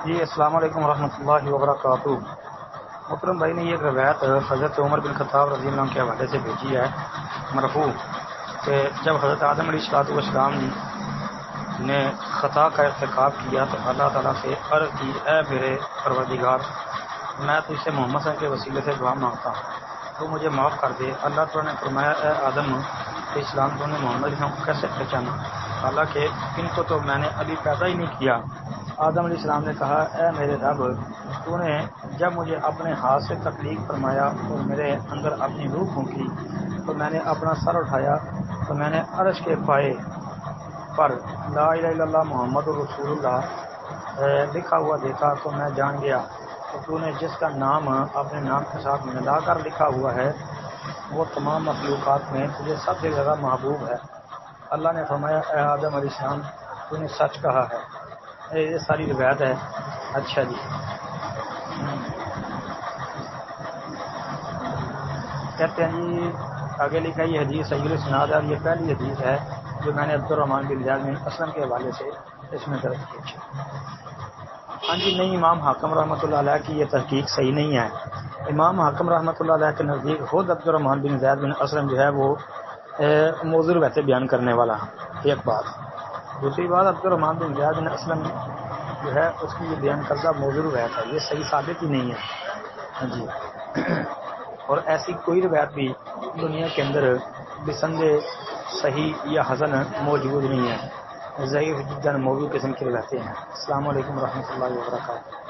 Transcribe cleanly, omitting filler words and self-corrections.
جی السلام علیکم ورحمۃ اللہ وبرکاتہ۔ محترم بھائی نے یہ روایت حضرت عمر بن خطاب رضی اللہ عنہ کے حوالے سے بھیجی ہے مرفوع کہ جب حضرت آدم علیہ السلام نے خطا کا ارتکاب کیا تو اللہ تعالیٰ سے عرض کی، اے میرے پروردگار، میں تو اسے محمد صلی اللہ علیہ وسلم کے وسیلے سے دعا مانگتا ہوں تو مجھے معاف کر دے۔ اللہ تعالیٰ نے فرمایا، اے آدم علیہ السلام، تو نے محمد علیہ السلام کو کیسے پہچانا، حالانکہ ان کو تو میں نے ابھی پیدا ہی نہیں کیا۔ آدم علیہ السلام نے کہا، اے میرے رب، تو نے جب مجھے اپنے ہاتھ سے تخلیق فرمایا اور میرے اندر اپنی روح پھونکی تو میں نے اپنا سر اٹھایا تو میں نے عرش کے پائے پر لا الہ الا اللہ محمد رسول اللہ لکھا ہوا دیکھا تو میں جان گیا تو نے جس کا نام اپنے نام کے ساتھ ملا کر لکھا ہوا ہے وہ تمام مخلوقات میں تجھے سب سے زیادہ محبوب ہے۔ اللہ نے فرمایا، اے آدم علیہ السلام، تو نے سچ کہا ہے۔ یہ ساری روایت ہے۔ اچھا جی، کہتے ہیں جی آگے لکھا یہ حدیث صحیح الاسناد ہے اور یہ پہلی حدیث ہے جو میں نے عبد الرحمن بن زید بن اسلم کے حوالے سے اس میں درج کی۔ ہاں جی، نہیں، امام حاکم رحمۃ اللہ علیہ کی یہ تحقیق صحیح نہیں ہے۔ امام حاکم رحمۃ اللہ علیہ کے نزدیک خود عبد الرحمن بن زید بن اسلم جو ہے وہ موضوع ویسے بیان کرنے والا ایک بات۔ دوسری بات، عبد الرحمن بن زید بن اسلم جو ہے اس کی یہ بیان کردہ موضوع روایت ہے، یہ صحیح ثابت ہی نہیں ہے۔ ہاں جی، اور ایسی کوئی روایت بھی دنیا کے اندر بسند صحیح یا حسن موجود نہیں ہے، ضعیف جدا موضوع قسم کی روایتیں ہیں۔ السلام علیکم ورحمۃ اللہ وبرکاتہ۔